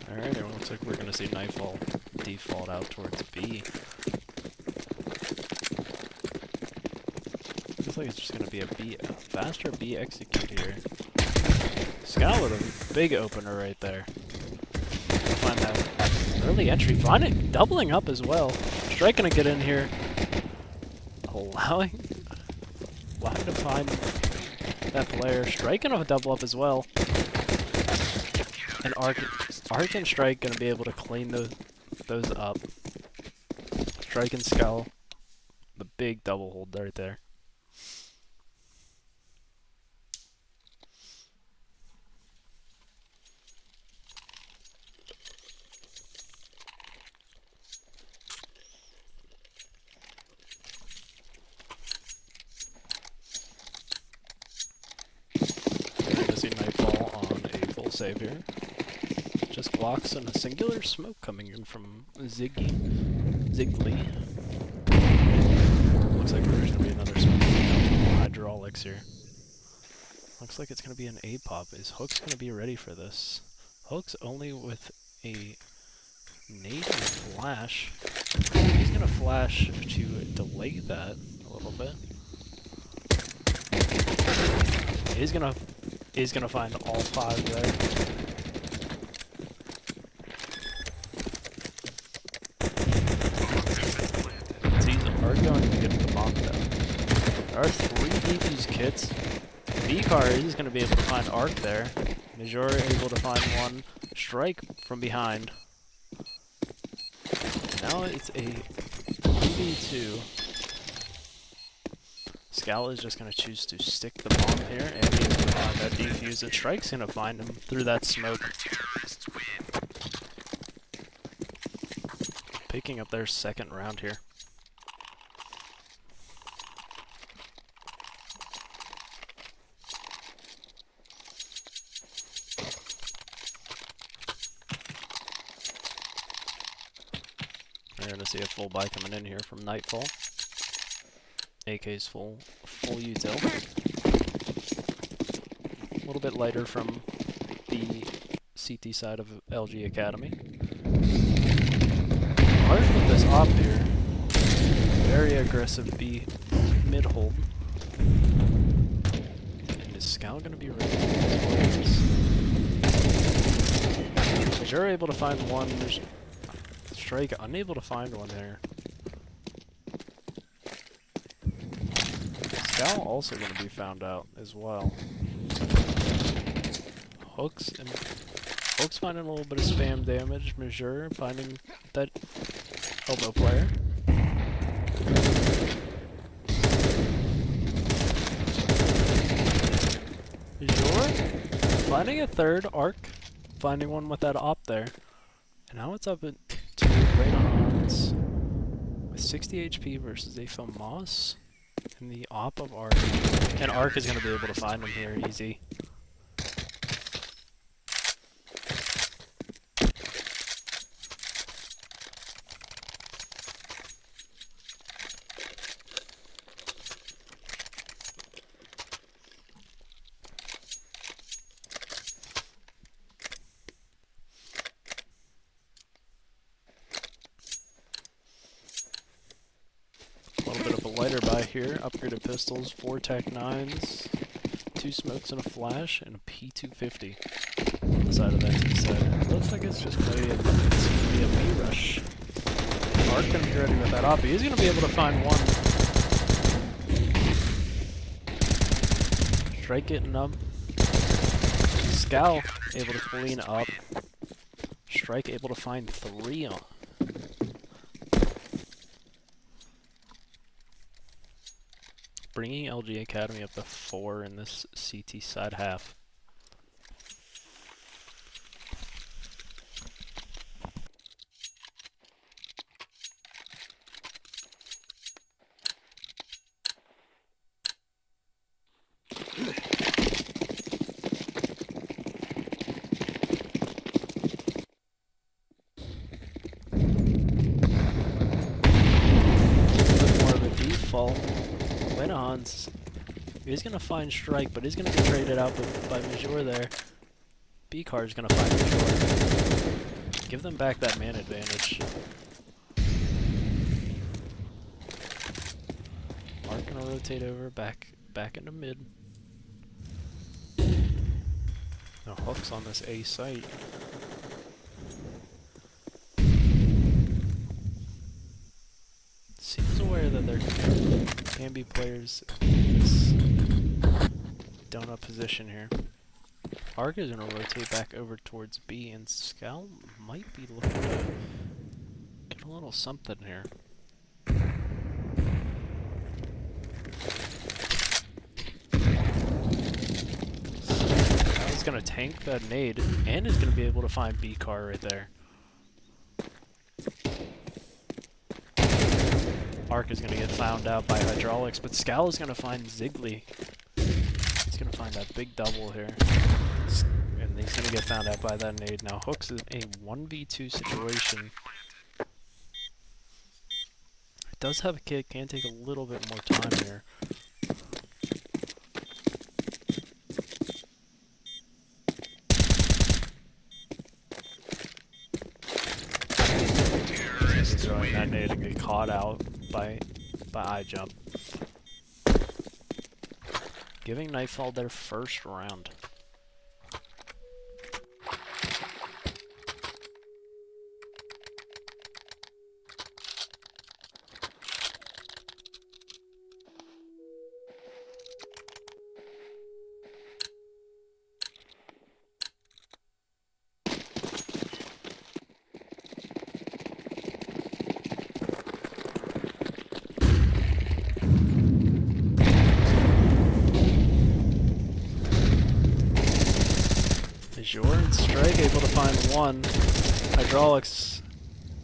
Alright, it looks like we're gonna see Nightfall default out towards B. Looks like it's just gonna be a faster B execute here. Scout with a big opener right there. Find that early entry, finding doubling up as well. Strike gonna get in here, allowing to find that player. Strike gonna double up as well, and Arc and Strike gonna be able to clean those up. Strike and Scowl, the big double hold right there. Nightfall on a full save here. Just blocks and a singular smoke coming in from Ziggly. Looks like there's gonna be another smoke from hydraulics here. Looks like it's gonna be an A-pop. Is Hook's gonna be ready for this? Hook's only with a nade and flash. He's gonna flash to delay that a little bit. He's gonna find all five there. Are going to get the bomb down. There are 3 defuse kits. V-Car is going to be able to find Arc there. Major able to find one. Strike from behind. Now it's a 2v2. Scowl is just going to choose to stick the bomb here, and he's going to find that defuse. And Strike's going to find him through that smoke. Picking up their second round here. We're going to see a full buy coming in here from Nightfall. AK's full util. A little bit lighter from the CT side of LG Academy. Hard with this op here. Very aggressive B mid hold. And is Scowl going to be ready for this? Is you're able to find one. Strike unable to find one there. Scowl also going to be found out as well. Hooks finding a little bit of spam damage. Major finding that elbow player. Major finding a third Arc, finding one with that op there. And now it's up at 2 right on odds with 60 HP versus a FAMAS and the op of Arc. And Arc is going to be able to find him here easy. A little bit of a lighter buy here. Upgraded pistols, 4 Tech 9s, 2 smokes and a flash, and a P250 on the side of that T side. Looks like it's just going to be a B rush. Arc going to be ready with that op. He's going to be able to find one. Strike getting up. Scowl able to clean up. Strike able to find 3 on. bringing LG Academy up to 4 in this CT side half. Lenahans, he's going to find Strike, but he's going to get traded out by Major there. B-Car is going to find Major. Give them back that man advantage. Mark going to rotate over back into mid. No hooks on this A site. Seems aware that there can be players in this donut position here. Arc is going to rotate back over towards B, and Scout might be looking to get a little something here. Scout's going to tank that nade, and is going to be able to find B-Car right there. Arc is going to get found out by Hydraulics, but Scal is going to find Ziggly. He's going to find that big double here. And he's going to get found out by that nade. Now Hooks is a 1v2 situation. It does have a kick, can take a little bit more time here. Throwing that nade and get caught out by iJump. Giving Nightfall their first round. Major and Strike able to find one. Hydraulics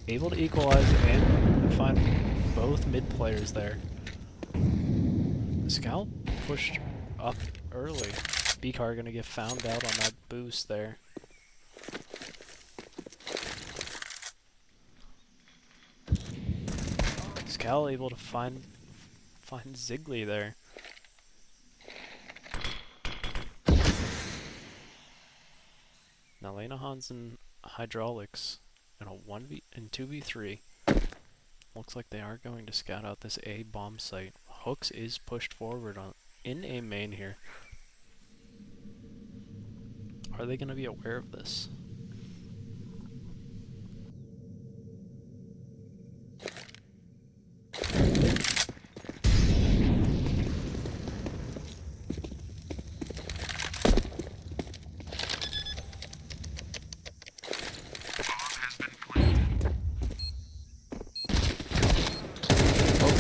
able to equalize and find both mid players there. Scout pushed up early. B-Car gonna get found out on that boost there. Scout able to find Ziggly there. Now Lenahans and Hydraulics in a 2v3. Looks like they are going to scout out this A bomb site. Hooks is pushed forward in A main here. Are they going to be aware of this?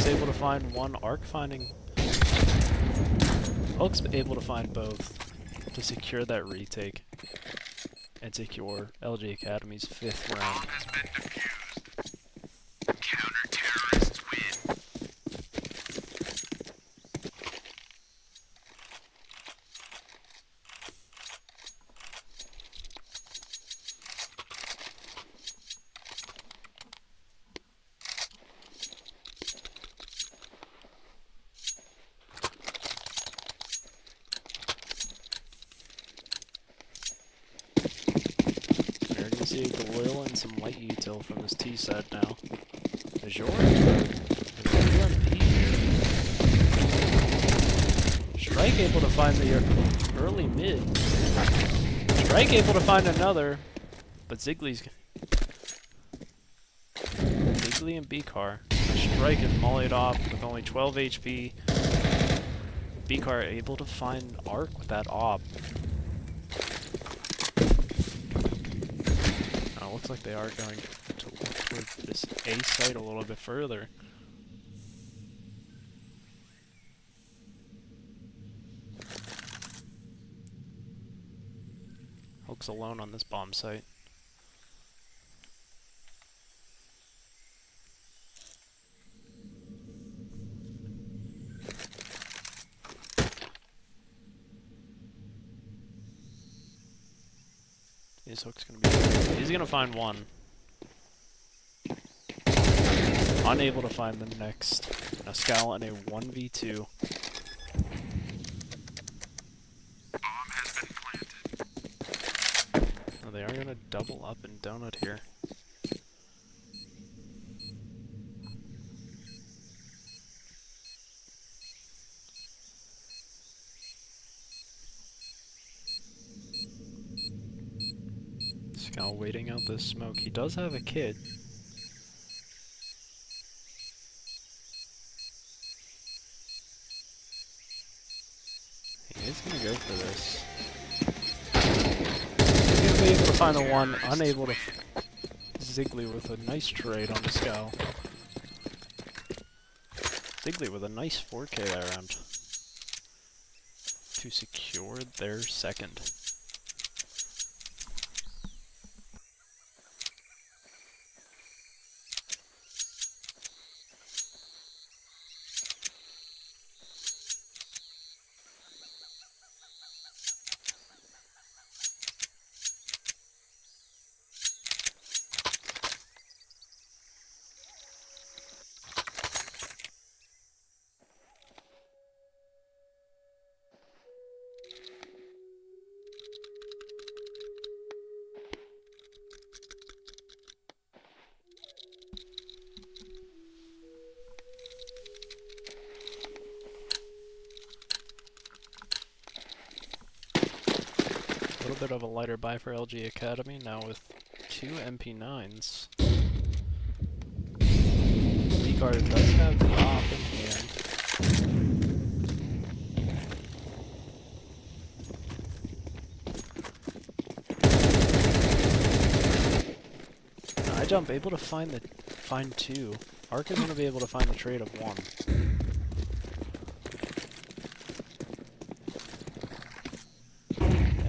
Able to find one, Arc finding. Hook's able to find both to secure that retake and secure LG Academy's 5th round. Counter-terrorists win. See a Galil and some light util from this T set now. Major and Strike able to find the early mid. Strike able to find another, but Ziggly and B-Car. Strike is mollied off with only 12 HP. B-Car able to find Arc with that op. Looks like they are going to look towards this A site a little bit further. Hooks alone on this bomb site. His Hook's gonna be... He's gonna find one. Unable to find the next. Now Scowl in a 1v2. Bomb has been planted. Oh, they are gonna double up and donut here. Scowl waiting out this smoke. He does have a kid. He is gonna go for this. He's gonna be able to find the one, unable to... Ziggly with a nice trade on the Scowl. Ziggly with a nice 4K that round. To secure their second. A little bit of a lighter buy for LG Academy, now with 2 MP9s. D-Card does have the op in hand. Now, iJump able to find 2. Ark is going to be able to find the trade of 1.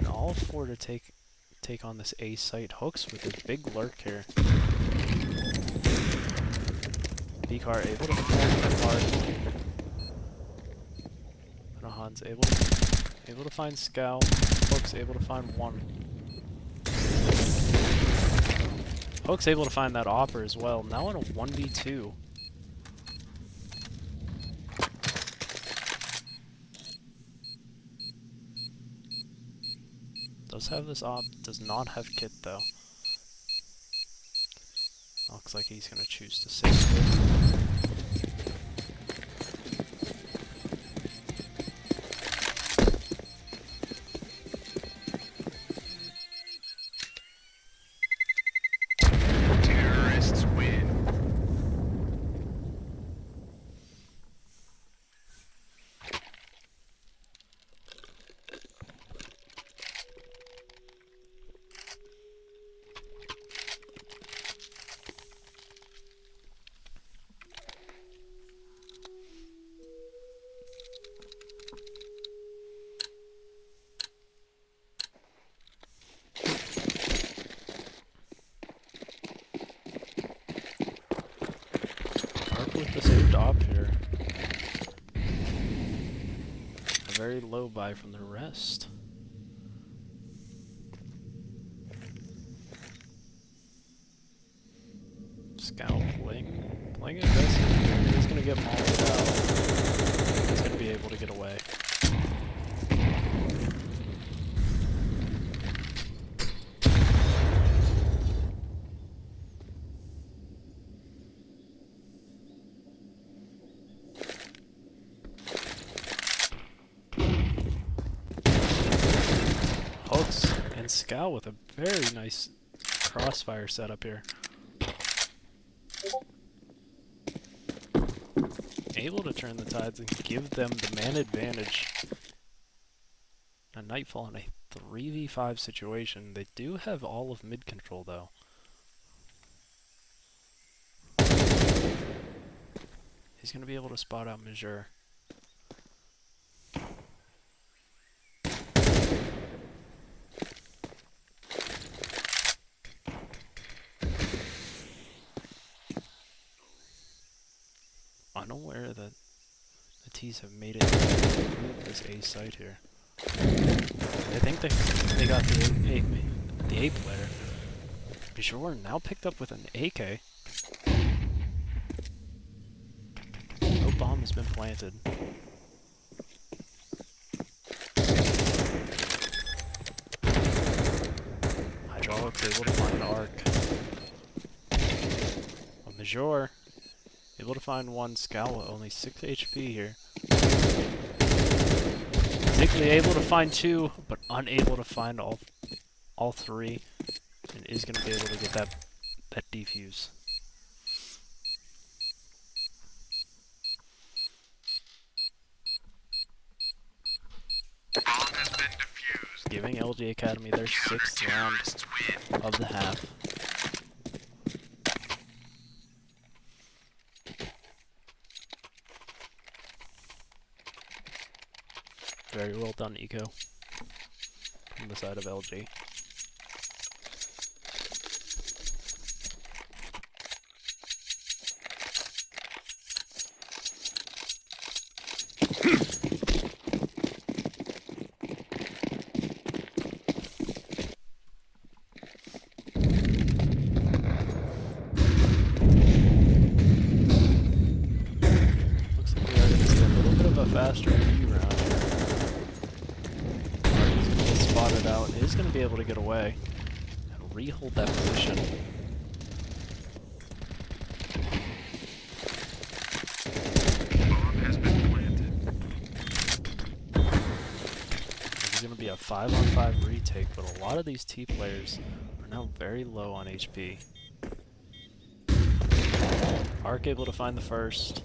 All 4 to take on this A site. Hooks with his big lurk here. Vikar able to find the part. Rohan's able to find Scowl. Hooks able to find 1. Hooks able to find that Opper as well. Now in a 1v2. Does have this op, does not have kit though. Looks like he's gonna choose to save it. Terrorists win. With the saved op here. A very low buy from the rest. Scowl playing aggressive here. He's gonna get mauled out. He's gonna be able to get away. Hooks and Scowl with a very nice crossfire setup here. Able to turn the tides and give them the man advantage. A Nightfall in a 3v5 situation. They do have all of mid control though. He's going to be able to spot out Majeur. SCTs have made it through this A site here. I think they got the A player. Be sure now picked up with an AK. No bomb has been planted. Hydraulics able to find an arc. A Major able to find one. Scowl only 6 HP here. Ziggly able to find 2, but unable to find all 3, and is going to be able to get that defuse. Bomb has been defused. Giving LG Academy their 6th round of the half. Very well done, Eco, on the side of LG. Looks like we are going to see a little bit of a faster B round here. He's going to get spotted out. Is going to be able to get away and re-hold that position. Bomb has been planted. It's going to be a 5-on-5 retake, but a lot of these T players are now very low on HP. Arc able to find the first.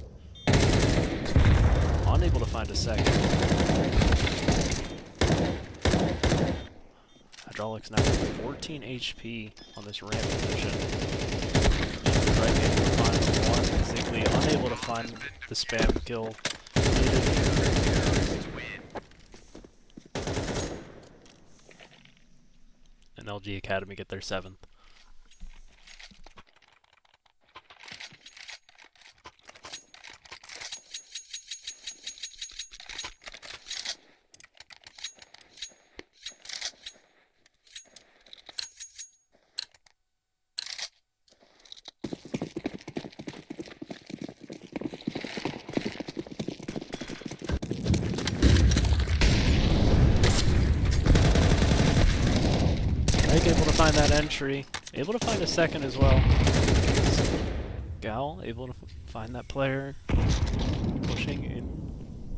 Unable to find a second. Hydraulics now with 14 HP on this ramp position. Right able to find one. Ziggly unable to find the spam kill needed. And LG Academy get their 7th. Able to find that entry, able to find a second as well. Gal able to find that player, pushing in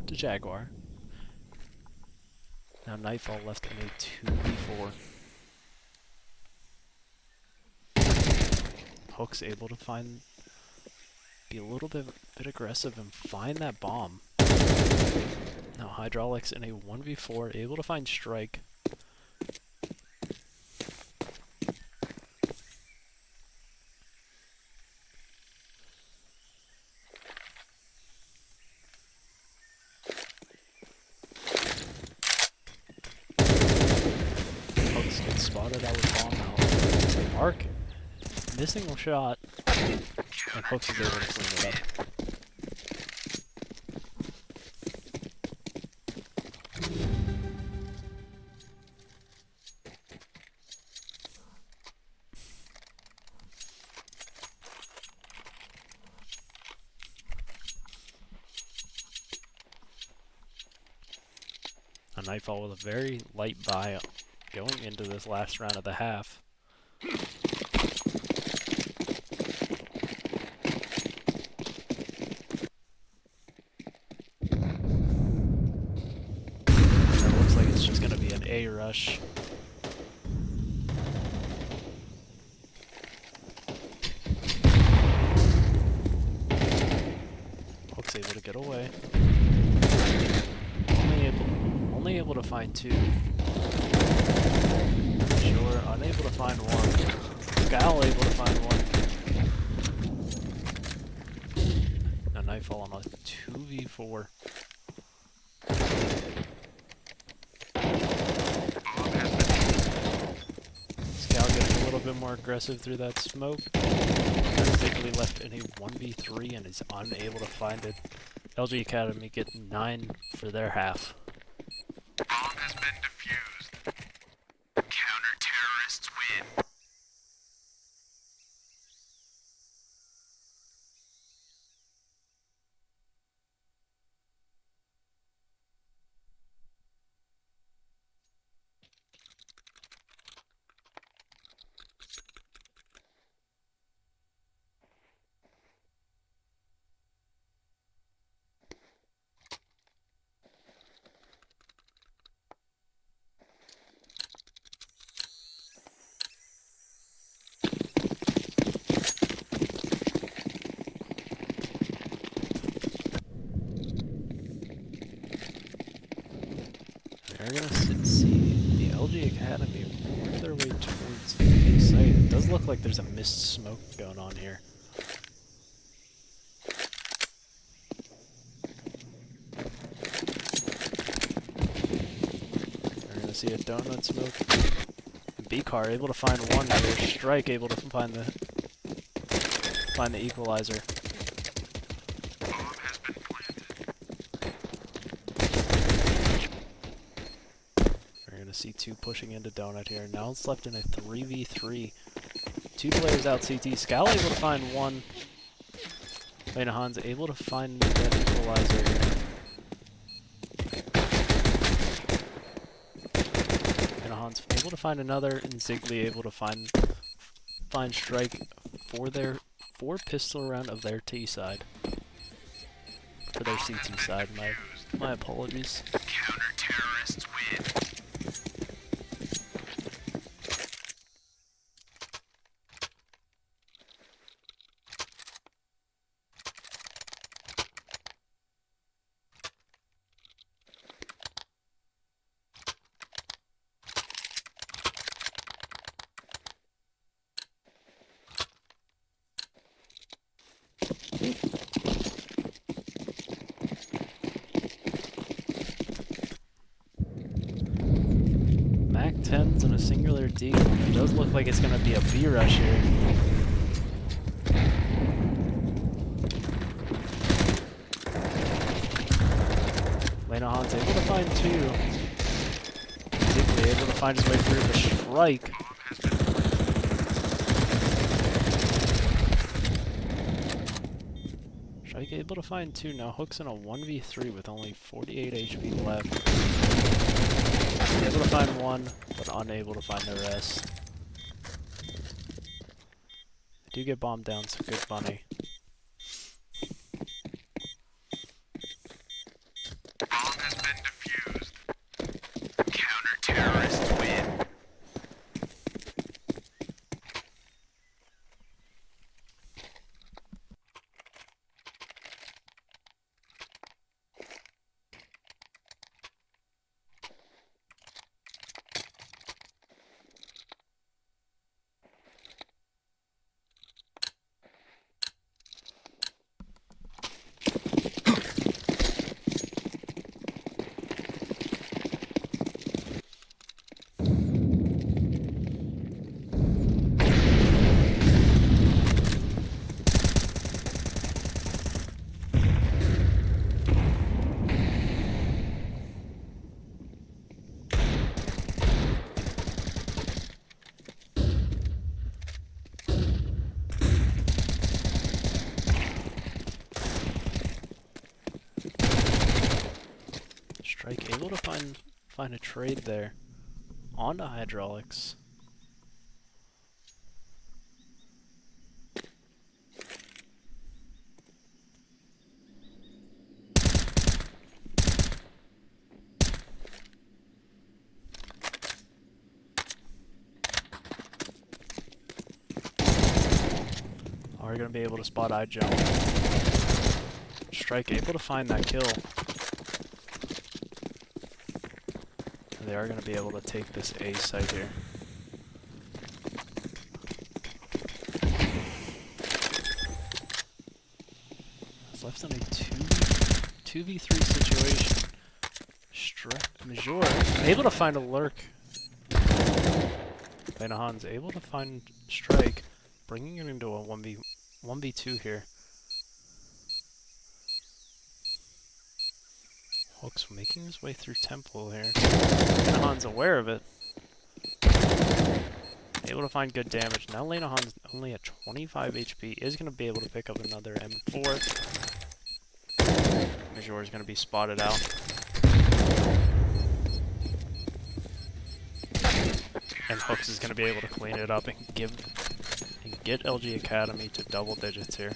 to Jaguar. Now Nightfall left in a 2v4. Hook's able to be a little bit aggressive and find that bomb. Now Hydraulics in a 1v4, able to find Strike. Gets spotted out with bomb out. Arc missing a shot, and Hooks is able to clean it up. A Nightfall with a very light buy going into this last round of the half. It looks like it's just going to be an A rush. Hook's able to get away. Only able to find 2. Sure, unable to find 1. Gal able to find 1. Now Nightfall on a 2v4. Scowl getting a little bit more aggressive through that smoke. Ziggly left in a 1v3 and is unable to find it. Bomb LG Academy get 9 for their half. has been defused. Counter-terrorists win. We're gonna see the LG Academy work their way towards the site. It does look like there's a mist smoke going on here. We're gonna see a donut smoke. B-Car able to find one here. Strike able to find the equalizer. Bomb has been planted. We're gonna see 2 pushing into donut here. Now it's left in a 3v3. 2 players out CT. Scal able to find one. Lena Hans able to find that equalizer here. Lena Hans able to find another, and Ziggly able to find Strike for their 4 pistol round of their T side. For their CT side, my apologies. Counter-terrorists win. Mac 10s and a singular D. It does look like it's going to be a B rush here. Lena Hans able to find 2. Ziggly able to find his way through the strike. Bomb has been planted. Strike able to find 2. Now Hook's in a 1v3 with only 48 HP left. Able to find 1, but unable to find the rest. They do get bombed down, so good bunny. Bomb has been defused. Counter-terrorists win. Strike able to find a trade there. Onto hydraulics. Are we gonna be able to spot eye jump? Strike able to find that kill. They are going to be able to take this A site here. It's left in a 2v3 situation. Major able to find a lurk. Lena Hans able to find Strike, bringing it into a 1v2 here. Hook's making his way through Temple here. Lenahan's aware of it. Able to find good damage. Now Lenahan's only at 25 HP. Is going to be able to pick up another M4. Major is going to be spotted out. And Hooks is going to be able to clean it up and get LG Academy to double digits here.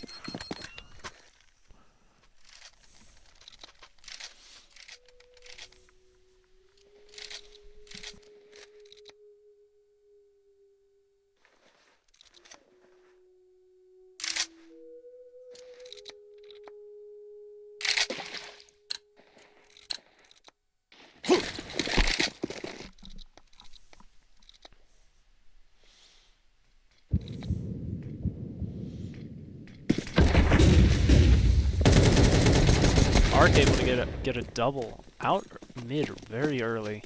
Arc able to get a double out mid very early.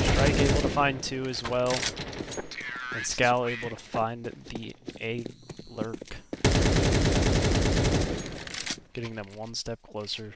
Strike able to find 2 as well. And Scowl able to find the A lurk. Getting them one step closer.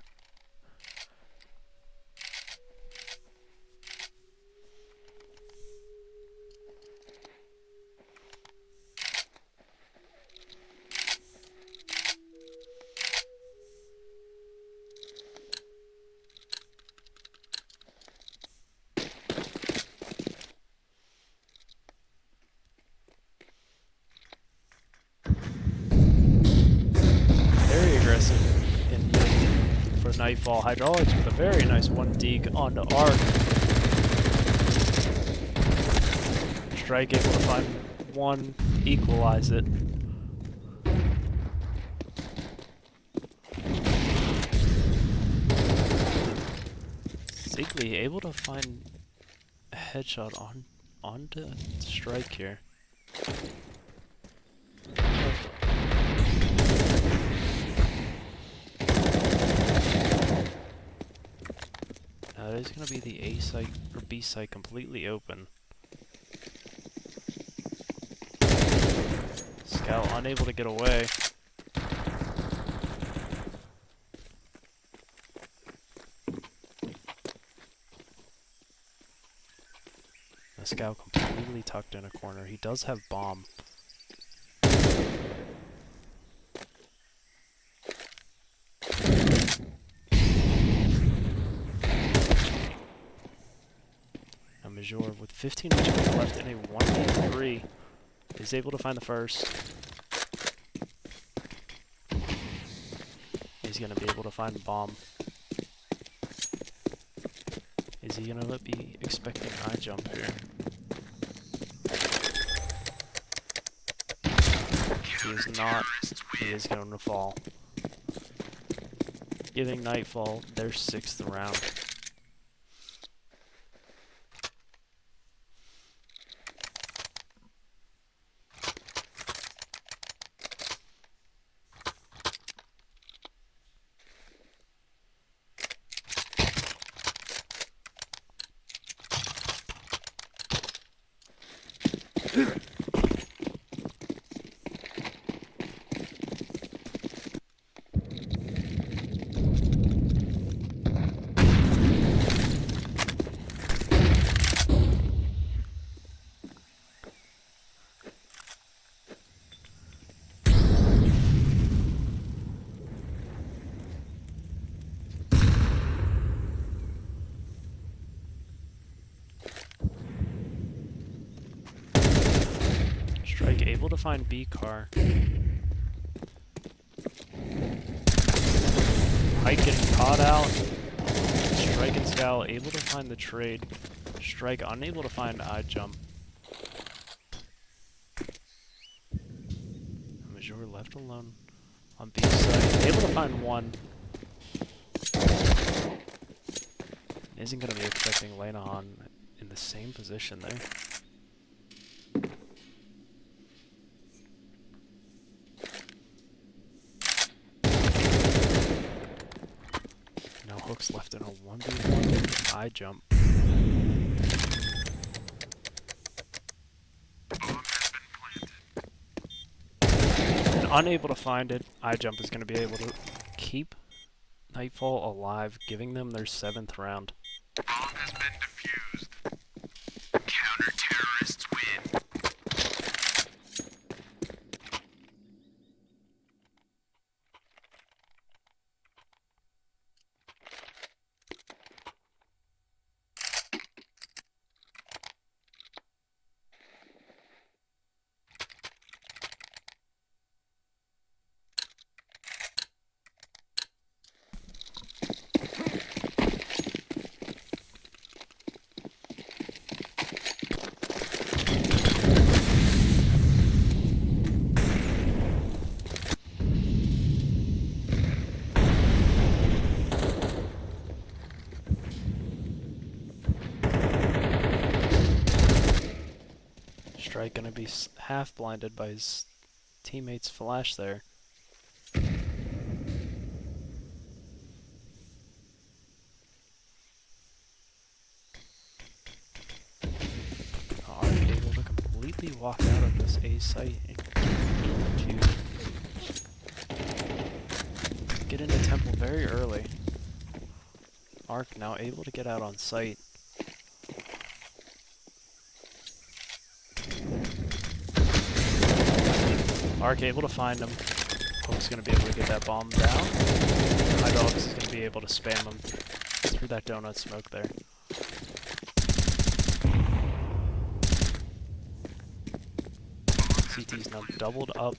Very aggressive in for Nightfall. Hydraulics with a very nice 1 deke onto Arc. Strike able to find 1, equalize it. Ziggly able to find a headshot onto Strike here. Now that is going to be the A site or B site completely open. Scout unable to get away. The Scout completely tucked in a corner. He does have bomb. Major with 15 HP left in a 1v3 is able to find the first. He's going to be able to find bomb. Is he going to be expecting high jump here? He is not. He is going to fall. Giving Nightfall their 6th round. Strike able to find B car. Pike getting caught out. Strike and Scowl able to find the trade. Strike unable to find I jump. Major left alone on B side. Able to find 1. Isn't going to be expecting Lenahan in the same position there. now Hook's left in a 1v1 eye jump. And unable to find it, eye jump is going to be able to keep Nightfall alive, giving them their 7th round. Bomb has been defused. Counter-terrorists win. Strike gonna be half blinded by his teammate's flash there. Are able to completely walk out of this A site and to get into Temple very early. Arc now able to get out on site. Arc able to find him. Hook's going to be able to get that bomb down. Hydraulics is going to be able to spam him through that donut smoke there. CT's now doubled up.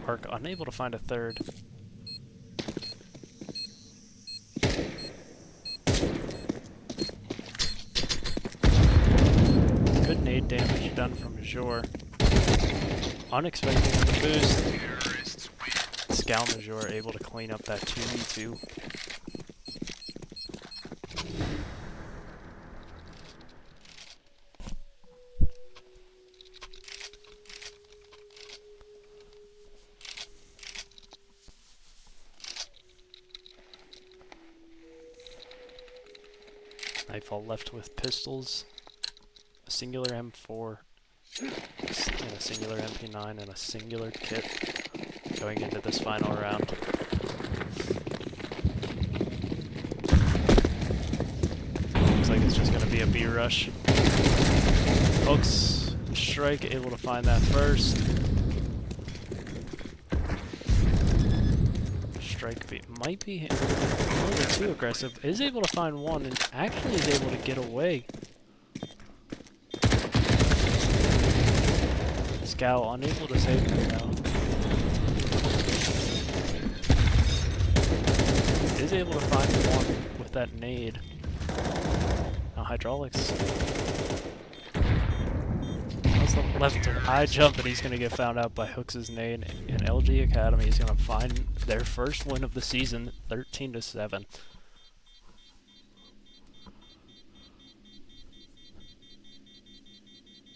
Arc unable to find a third. Good nade damage done from Major. Unexpected on the boost. Scout Major able to clean up that 2v2. Nightfall left with pistols, a singular M4, and a singular MP9, and a singular kit going into this final round. Looks like it's just going to be a B rush. Hooks and Strike able to find that first. Strike might be a little bit too aggressive. Is able to find one and actually is able to get away. Scout unable to save him now. Is able to find one with that nade. Now Hydraulics. Left to eye jump, and he's going to get found out by Hooks' nade, and LG Academy is going to find their first win of the season, 13-7.